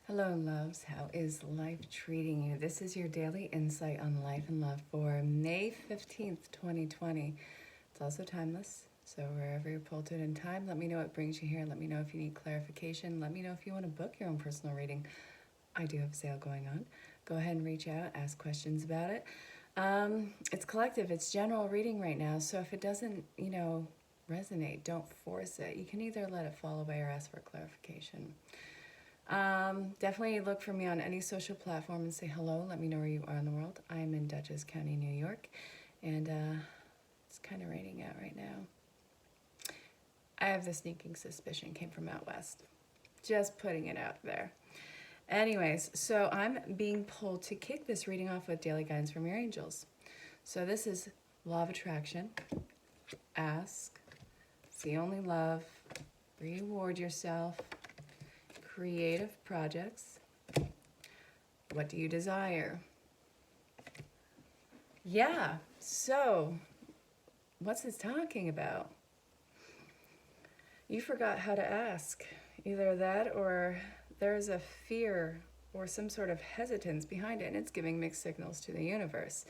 Hello, loves. How is life treating you? This is your daily insight on life and love for May 15th, 2020. It's also timeless, so wherever you're pulled to in time, let me know what brings you here. Let me know if you need clarification. Let me know if you want to book your own personal reading. I do have a sale going on. Go ahead and reach out, ask questions about it. It's collective, it's general reading right now, so if it doesn't, resonate, don't force it. You can either let it fall away or ask for clarification. Definitely look for me on any social platform and say hello. Let me know where you are in the world. I'm in Dutchess County, New York, and it's kind of raining out right now. I have the sneaking suspicion came from out west. Just putting it out there. Anyways, so I'm being pulled to kick this reading off with daily guidance from your angels. So this is Law of Attraction. Ask, see only love, reward yourself, creative projects. What do you desire? Yeah, so what's this talking about? You forgot how to ask. Either that or there's a fear or some sort of hesitance behind it, and it's giving mixed signals to the universe.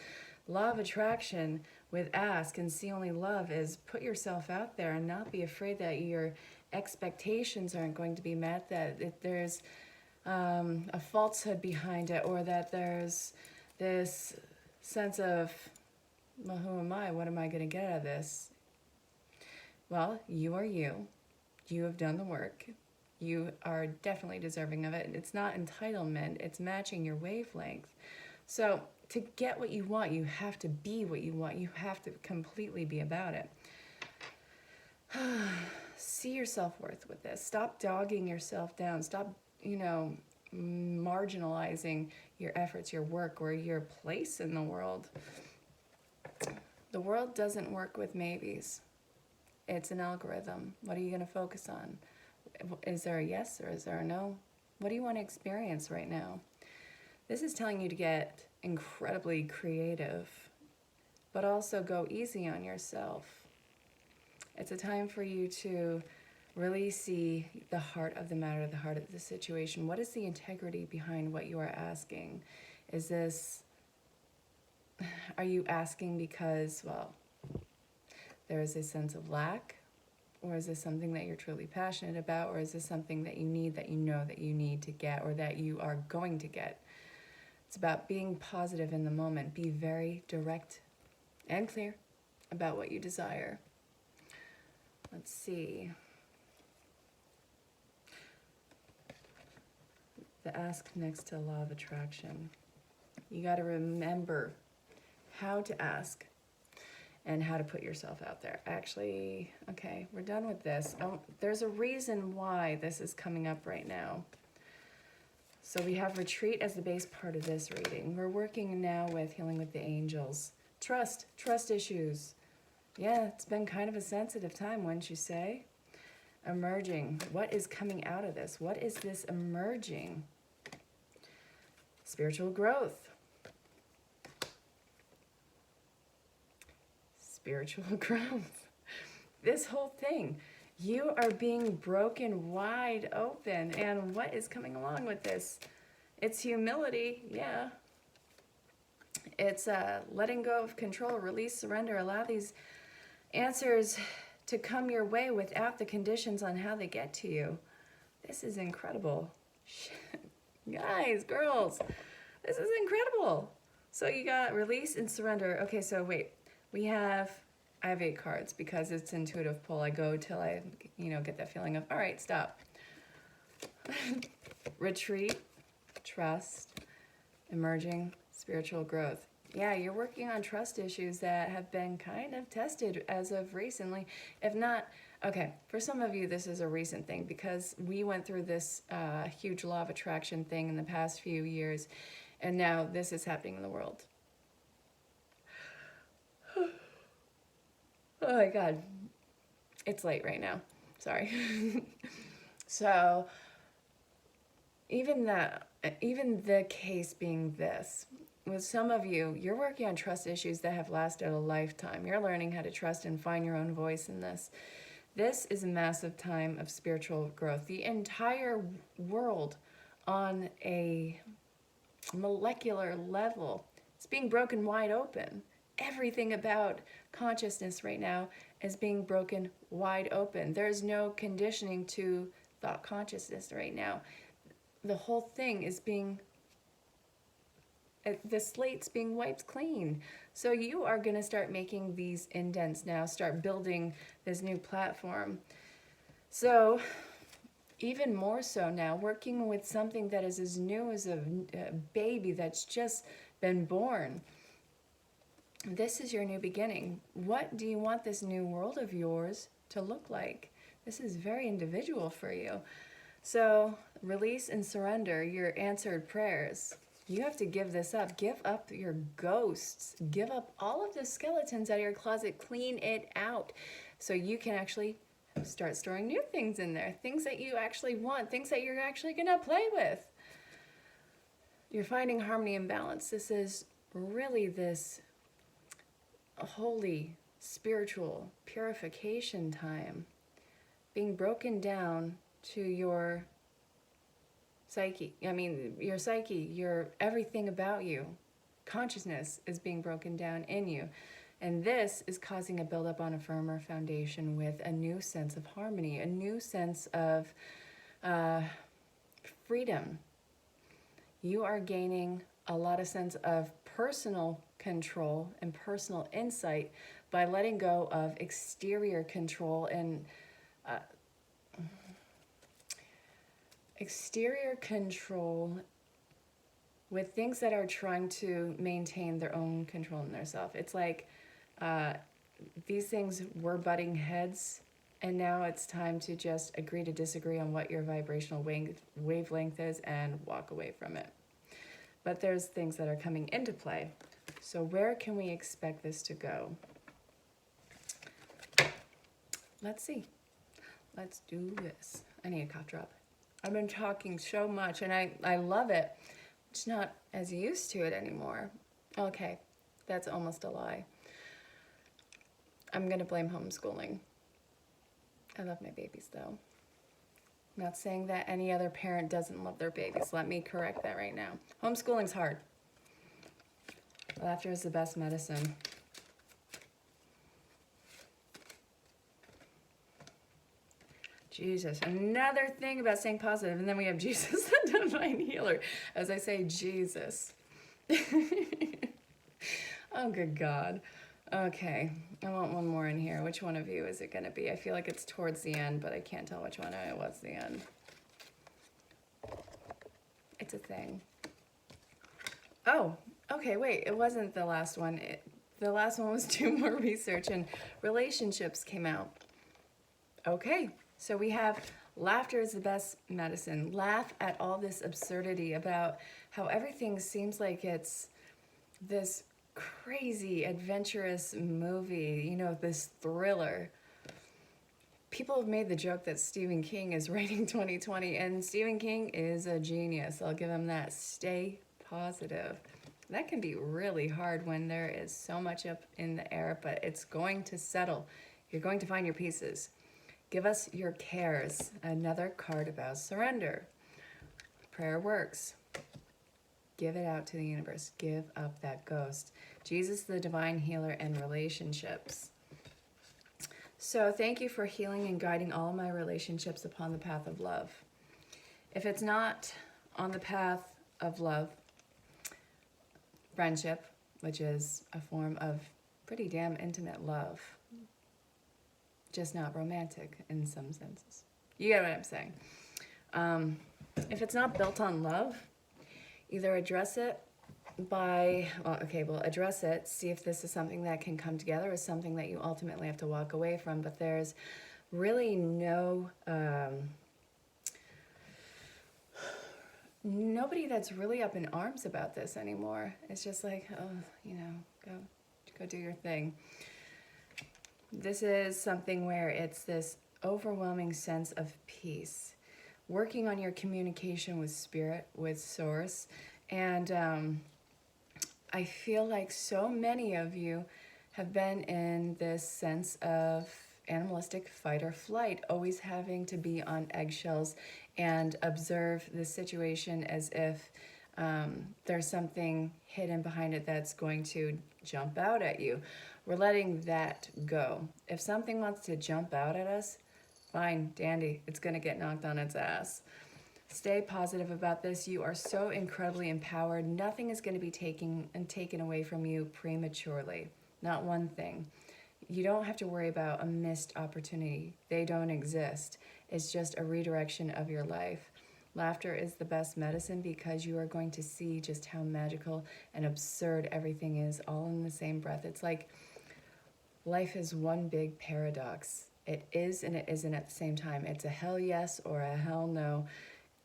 Law of attraction with ask and see only love is put yourself out there and not be afraid that your expectations aren't going to be met, that there's a falsehood behind it, or that there's this sense of, well, who am I? What am I going to get out of this? Well, you are you. You have done the work. You are definitely deserving of it. It's not entitlement, it's matching your wavelength. So to get what you want, you have to be what you want. You have to completely be about it. See your self-worth with this. Stop dogging yourself down. Stop, marginalizing your efforts, your work, or your place in the world. The world doesn't work with maybes. It's an algorithm. What are you going to focus on? Is there a yes or is there a no? What do you want to experience right now? This is telling you to get incredibly creative, but also go easy on yourself. It's a time for you to really see the heart of the matter, the heart of the situation. What is the integrity behind what you are asking? Are you asking because, there is a sense of lack? Or is this something that you're truly passionate about? Or is this something that you need, that you know that you need to get, or that you are going to get? It's about being positive in the moment. Be very direct and clear about what you desire. Let's see. The ask next to law of attraction. You got to remember how to ask and how to put yourself out there. Actually, okay, we're done with this. There's a reason why this is coming up right now. So we have retreat as the base part of this reading. We're working now with healing with the angels. Trust issues. Yeah, it's been kind of a sensitive time, wouldn't you say? Emerging. What is coming out of this? What is this emerging? Spiritual growth. Spiritual growth. This whole thing. You are being broken wide open. And what is coming along with this? It's humility, yeah. It's letting go of control, release, surrender, allow these answers to come your way without the conditions on how they get to you. This is incredible. Guys, girls, this is incredible. So you got release and surrender. Okay, so wait. I have 8 cards because it's intuitive pull. I go till I, get that feeling of, all right, stop. Retreat, trust, emerging, spiritual growth. Yeah, you're working on trust issues that have been kind of tested as of recently. If not, okay, for some of you, this is a recent thing because we went through this huge law of attraction thing in the past few years, and now this is happening in the world. Oh my God, it's late right now. Sorry. So even the case being this, with some of you, you're working on trust issues that have lasted a lifetime. You're learning how to trust and find your own voice in this. This is a massive time of spiritual growth. The entire world on a molecular level. It's being broken wide open. Everything about consciousness right now is being broken wide open. There's no conditioning to thought consciousness right now. The whole thing is being, the slate's being wiped clean. So you are going to start making these indents now, start building this new platform. So even more so now, working with something that is as new as a baby that's just been born. This is your new beginning. What do you want this new world of yours to look like? This is very individual for you. So release and surrender your answered prayers. You have to give this up. Give up your ghosts. Give up all of the skeletons out of your closet. Clean it out so you can actually start storing new things in there. Things that you actually want. Things that you're actually going to play with. You're finding harmony and balance. This is really this holy, spiritual purification time. Being broken down to your psyche. Your psyche, your everything about you. Consciousness is being broken down in you. And this is causing a buildup on a firmer foundation with a new sense of harmony, a new sense of freedom. You are gaining a lot of sense of personal control and personal insight by letting go of exterior control and with things that are trying to maintain their own control in their self. It's like these things were butting heads, and now it's time to just agree to disagree on what your vibrational wavelength is and walk away from it. But there's things that are coming into play. So where can we expect this to go? Let's see. Let's do this. I need a cough drop. I've been talking so much, and I love it. Just not as used to it anymore. Okay, that's almost a lie. I'm going to blame homeschooling. I love my babies, though. I'm not saying that any other parent doesn't love their babies. Let me correct that right now. Homeschooling's hard. Laughter is the best medicine. Jesus. Another thing about staying positive, and then we have Jesus, the divine healer. As I say, Jesus. Oh, good God. Okay, I want one more in here. Which one of you is it going to be? I feel like it's towards the end, but I can't tell which one it was the end. It's a thing. Oh, okay, wait. It wasn't the last one. The last one was do more research, and relationships came out. Okay, so we have laughter is the best medicine. Laugh at all this absurdity about how everything seems like it's this crazy, adventurous movie, you know, this thriller. People have made the joke that Stephen King is writing 2020, and Stephen King is a genius. I'll give him that. Stay positive. That can be really hard when there is so much up in the air, but it's going to settle. You're going to find your pieces. Give us your cares. Another card about surrender. Prayer works. Give it out to the universe. Give up that ghost. Jesus, the divine healer, and relationships. So thank you for healing and guiding all my relationships upon the path of love. If it's not on the path of love, friendship, which is a form of pretty damn intimate love, just not romantic in some senses. You get what I'm saying. If it's not built on love, either address it address it, see if this is something that can come together or something that you ultimately have to walk away from, but there's really nobody that's really up in arms about this anymore. It's just like, go do your thing. This is something where it's this overwhelming sense of peace, working on your communication with spirit, with source, and I feel like so many of you have been in this sense of animalistic fight or flight, always having to be on eggshells and observe the situation as if there's something hidden behind it that's going to jump out at you. We're letting that go. If something wants to jump out at us, fine, dandy, it's going to get knocked on its ass. Stay positive about this. You are so incredibly empowered. Nothing is going to be taken away from you prematurely. Not one thing. You don't have to worry about a missed opportunity. They don't exist. It's just a redirection of your life. Laughter is the best medicine because you are going to see just how magical and absurd everything is all in the same breath. It's like life is one big paradox. It is and it isn't at the same time. It's a hell yes or a hell no.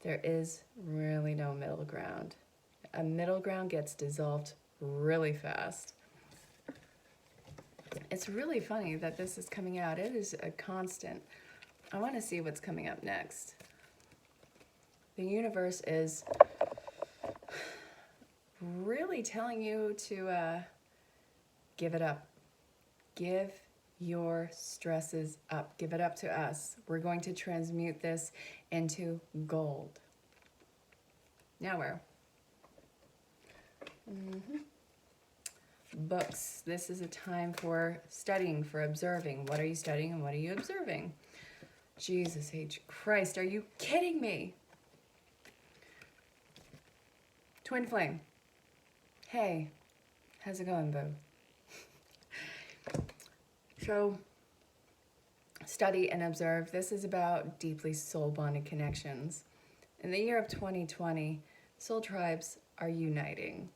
There is really no middle ground. A middle ground gets dissolved really fast. It's really funny that this is coming out. It is a constant. I want to see what's coming up next. The universe is really telling you to give it up. Give your stresses up. Give it up to us. We're going to transmute this into gold. Now where? Books. This is a time for studying, for observing. What are you studying and what are you observing? Jesus H. Christ, are you kidding me? Twin flame. Hey, how's it going, boo? So, study and observe. This is about deeply soul-bonded connections. In the year of 2020, soul tribes are uniting.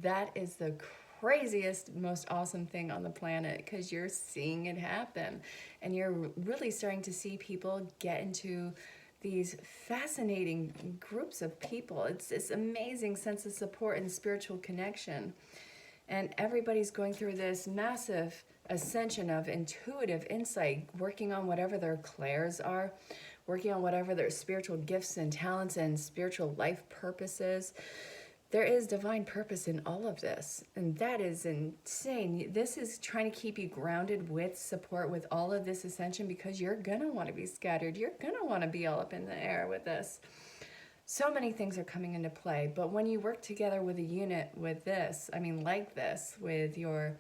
That is the craziest, most awesome thing on the planet because you're seeing it happen. And you're really starting to see people get into these fascinating groups of people. It's this amazing sense of support and spiritual connection. And everybody's going through this massive ascension of intuitive insight, working on whatever their clairs are, working on whatever their spiritual gifts and talents and spiritual life purposes. There is divine purpose in all of this, and that is insane. This is trying to keep you grounded with support with all of this ascension because you're gonna want to be scattered. You're gonna want to be all up in the air with this. So many things are coming into play, but when you work together with a unit with this, like this, with your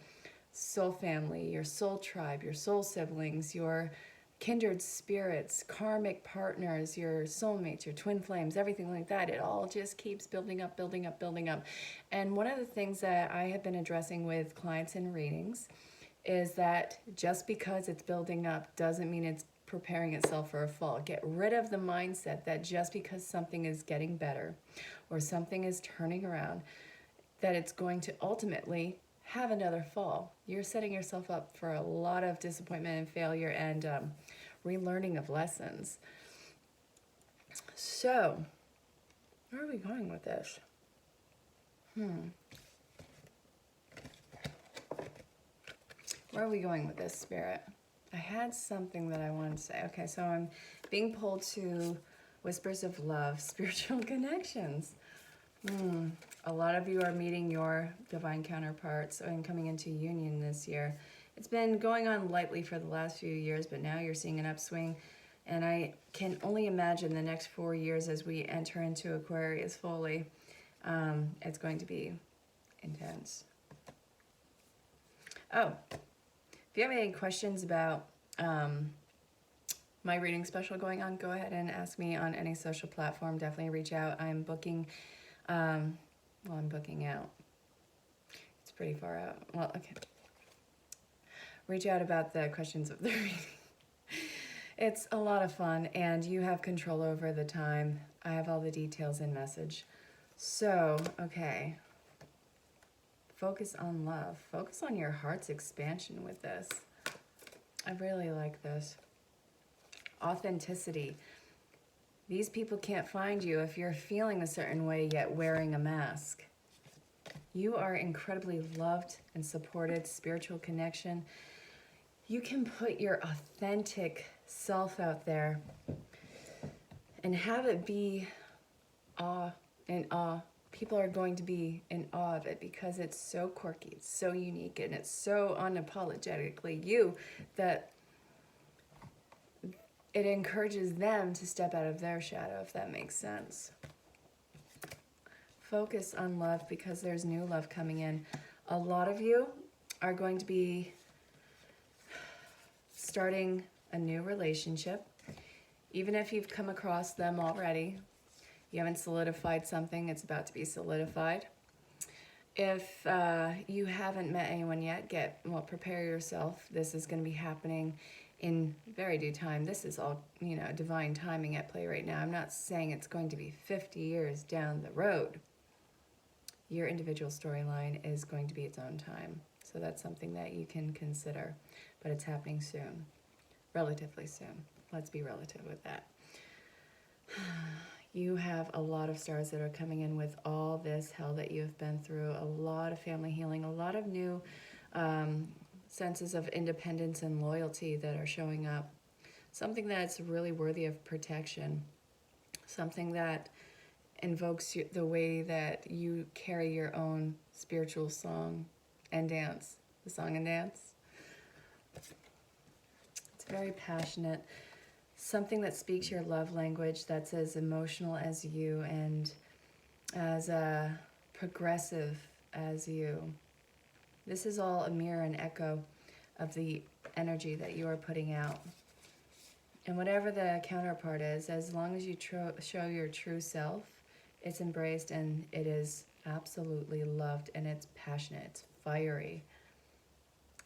soul family, your soul tribe, your soul siblings, your kindred spirits, karmic partners, your soulmates, your twin flames, everything like that, it all just keeps building up, building up, building up. And one of the things that I have been addressing with clients in readings is that just because it's building up doesn't mean it's preparing itself for a fall. Get rid of the mindset that just because something is getting better or something is turning around, that it's going to ultimately have another fall. You're setting yourself up for a lot of disappointment and failure and relearning of lessons. So, where are we going with this? Where are we going with this, Spirit? I had something that I wanted to say. Okay, so I'm being pulled to Whispers of Love, spiritual connections. A lot of you are meeting your divine counterparts and coming into union this year. It's been going on lightly for the last few years, but now you're seeing an upswing. And I can only imagine the next 4 years as we enter into Aquarius fully. It's going to be intense. Oh, if you have any questions about my reading special going on, go ahead and ask me on any social platform. Definitely reach out. I'm booking... I'm booking out. It's pretty far out. Well, okay. Reach out about the questions of the reading. It's a lot of fun, and you have control over the time. I have all the details in message. So, okay. Focus on love. Focus on your heart's expansion with this. I really like this. Authenticity. These people can't find you if you're feeling a certain way yet wearing a mask. You are incredibly loved and supported, spiritual connection. You can put your authentic self out there and have it be awe and awe. People are going to be in awe of it because it's so quirky, it's so unique, and it's so unapologetically you that it encourages them to step out of their shadow, if that makes sense. Focus on love because there's new love coming in. A lot of you are going to be starting a new relationship. Even if you've come across them already, you haven't solidified something, it's about to be solidified. If you haven't met anyone yet, prepare yourself. This is going to be happening in very due time. This is all, divine timing at play right now. I'm not saying it's going to be 50 years down the road. Your individual storyline is going to be its own time. So that's something that you can consider. But it's happening soon. Relatively soon. Let's be relative with that. You have a lot of stars that are coming in with all this hell that you've been through. A lot of family healing. A lot of new senses of independence and loyalty that are showing up. Something that's really worthy of protection. Something that invokes the way that you carry your own spiritual song and dance. The song and dance. It's very passionate. Something that speaks your love language, that's as emotional as you and as progressive as you. This is all a mirror and echo of the energy that you are putting out. And whatever the counterpart is, as long as you show your true self, it's embraced and it is absolutely loved, and it's passionate, it's fiery.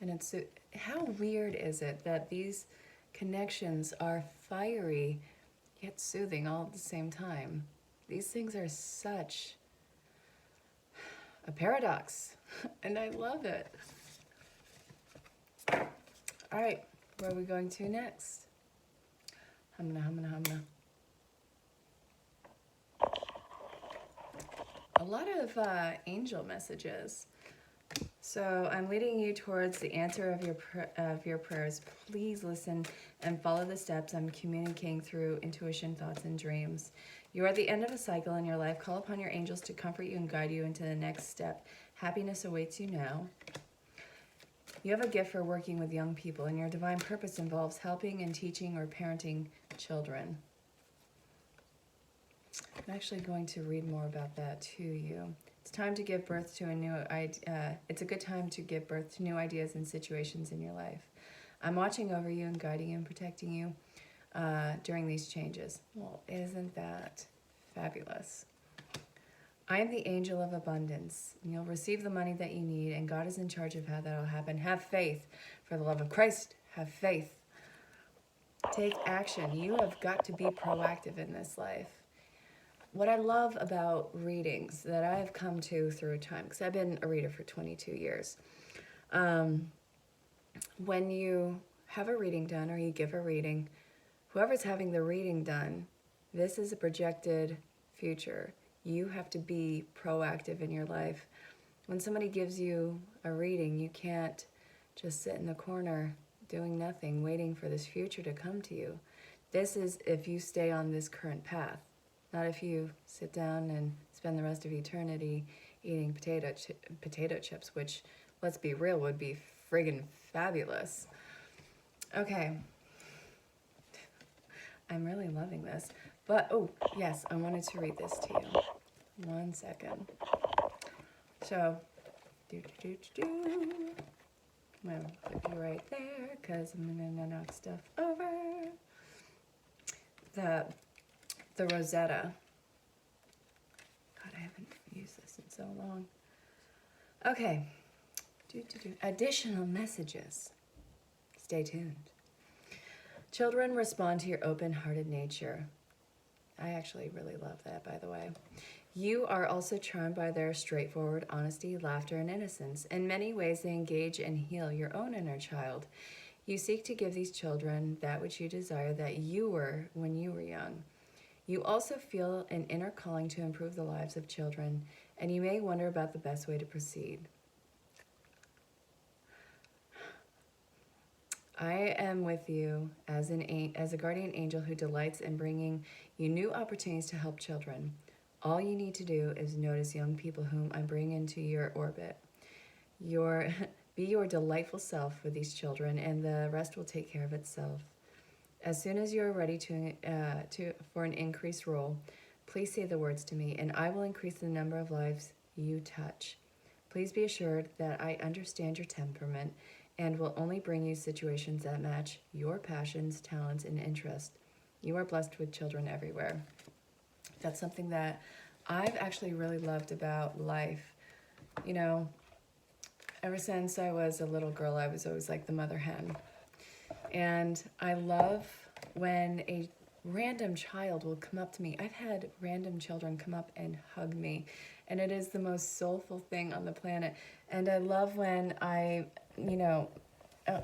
And it's, how weird is it that these connections are fiery yet soothing all at the same time? These things are such a paradox, and I love it. All right, where are we going to next? Humna. A lot of angel messages. So I'm leading you towards the answer of your prayers. Please listen and follow the steps I'm communicating through intuition, thoughts, and dreams. You are at the end of a cycle in your life. Call upon your angels to comfort you and guide you into the next step. Happiness awaits you now. You have a gift for working with young people, and your divine purpose involves helping and teaching or parenting children. I'm actually going to read more about that to you. It's time to give birth to a new idea. It's a good time to give birth to new ideas and situations in your life. I'm watching over you and guiding you and protecting you during these changes. Well, isn't that fabulous? I am the angel of abundance. And you'll receive the money that you need, and God is in charge of how that will happen. Have faith. For the love of Christ, have faith. Take action. You have got to be proactive in this life. What I love about readings that I've come to through time, because I've been a reader for 22 years, when you have a reading done or you give a reading, whoever's having the reading done, this is a projected future. You have to be proactive in your life. When somebody gives you a reading, you can't just sit in the corner doing nothing, waiting for this future to come to you. This is if you stay on this current path. Not if you sit down and spend the rest of eternity eating potato chips, which, let's be real, would be friggin' fabulous. Okay. I'm really loving this. But, oh, yes, I wanted to read this to you. 1 second. So, I'm going to put you right there, because I'm going to knock stuff over. The Rosetta. God, I haven't used this in so long. Okay. Additional messages. Stay tuned. Children respond to your open-hearted nature. I actually really love that, by the way. You are also charmed by their straightforward honesty, laughter, and innocence. In many ways, they engage and heal your own inner child. You seek to give these children that which you desire that you were when you were young. You also feel an inner calling to improve the lives of children, and you may wonder about the best way to proceed. I am with you as a guardian angel who delights in bringing you new opportunities to help children. All you need to do is notice young people whom I bring into your orbit. Be your delightful self with these children, and the rest will take care of itself. As soon as you are ready for an increased role, please say the words to me, and I will increase the number of lives you touch. Please be assured that I understand your temperament and will only bring you situations that match your passions, talents, and interests. You are blessed with children everywhere. That's something that I've actually really loved about life. You know, ever since I was a little girl, I was always like the mother hen. And I love when a random child will come up to me. I've had random children come up and hug me, and it is the most soulful thing on the planet. And I love when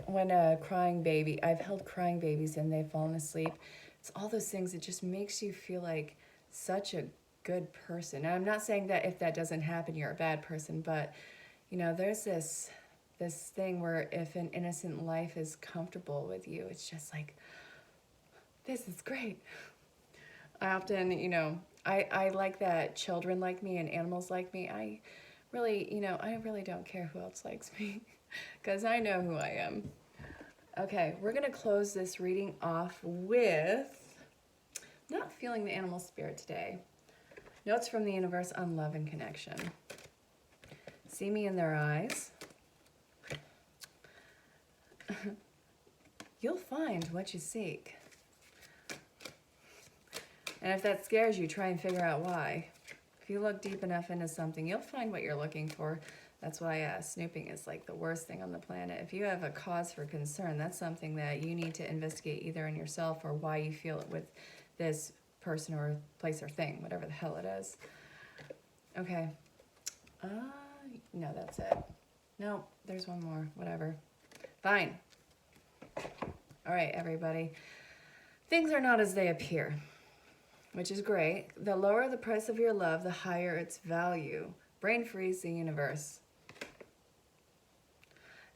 when a crying baby, I've held crying babies and they've fallen asleep. It's all those things. It just makes you feel like such a good person. And I'm not saying that if that doesn't happen, you're a bad person, but there's this thing where if an innocent life is comfortable with you, it's just like, this is great. I often, I like that children like me and animals like me. I really don't care who else likes me because I know who I am. Okay, we're going to close this reading off with not feeling the animal spirit today. Notes from the universe on love and connection. See me in their eyes. You'll find what you seek. And if that scares you, try and figure out why. If you look deep enough into something, you'll find what you're looking for. That's why snooping is like the worst thing on the planet. If you have a cause for concern, that's something that you need to investigate either in yourself or why you feel it with this person or place or thing, whatever the hell it is. Okay. No, that's it. No, there's one more. Whatever. Fine. All right, everybody. Things are not as they appear, which is great. The lower the price of your love, the higher its value. Brain freeze the universe.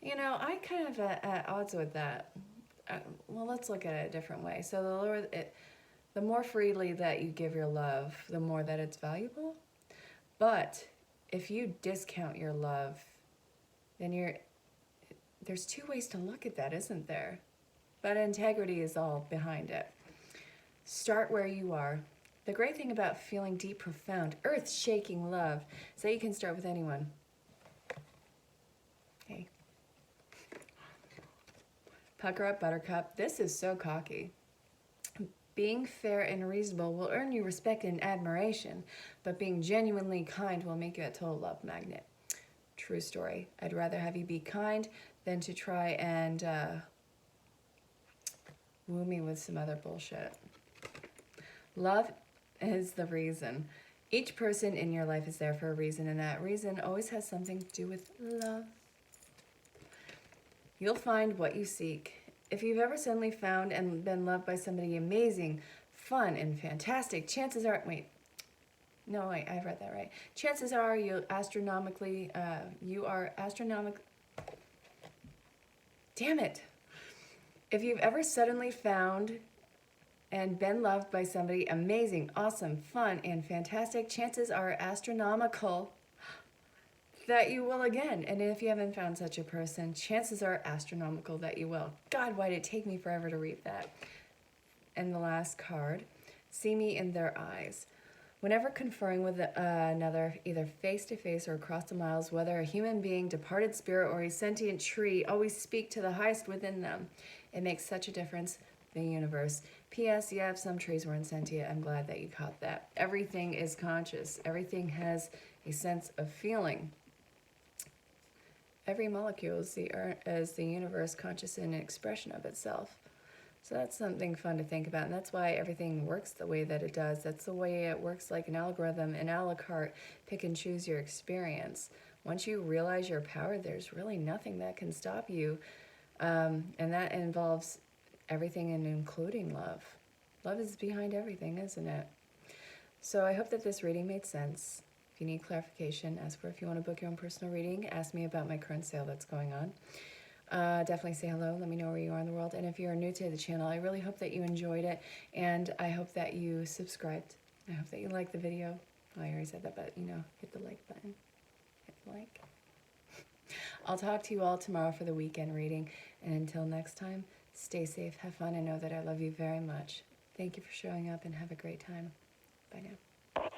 I kind of at odds with that. Well, let's look at it a different way. So the more freely that you give your love, the more that it's valuable. But if you discount your love, then there's two ways to look at that, isn't there? But integrity is all behind it. Start where you are. The great thing about feeling deep, profound, earth-shaking love is that you can start with anyone. Hey. Pucker up, buttercup. This is so cocky. Being fair and reasonable will earn you respect and admiration, but being genuinely kind will make you a total love magnet. True story. I'd rather have you be kind than to try and woo me with some other bullshit. Love is the reason. Each person in your life is there for a reason, and that reason always has something to do with love. You'll find what you seek. If you've ever suddenly found and been loved by somebody amazing, fun, and fantastic, chances are... Wait. No, wait, I read that right. Chances are you are astronomically... Damn it. If you've ever suddenly found and been loved by somebody amazing, awesome, fun, and fantastic, chances are astronomical that you will again. And if you haven't found such a person, chances are astronomical that you will. God, why did it take me forever to read that? And the last card, see me in their eyes. Whenever conferring with another, either face-to-face or across the miles, whether a human being, departed spirit, or a sentient tree, always speak to the highest within them. It makes such a difference in the universe. P.S. Yeah, if some trees were insentient, I'm glad that you caught that. Everything is conscious. Everything has a sense of feeling. Every molecule is the universe conscious in an expression of itself. So that's something fun to think about, and that's why everything works the way that it does. That's the way it works, like an algorithm, an a la carte, pick and choose your experience. Once you realize your power, there's really nothing that can stop you, and that involves everything and including love. Love is behind everything, isn't it? So I hope that this reading made sense. If you need clarification, ask for if you want to book your own personal reading. Ask me about my current sale that's going on. Definitely say hello. Let me know where you are in the world. And if you're new to the channel, I really hope that you enjoyed it. And I hope that you subscribed. I hope that you liked the video. Oh, I already said that, but hit the like button. Hit the like. I'll talk to you all tomorrow for the weekend reading. And until next time, Stay safe, have fun, and know that I love you very much. Thank you for showing up and have a great time. Bye now.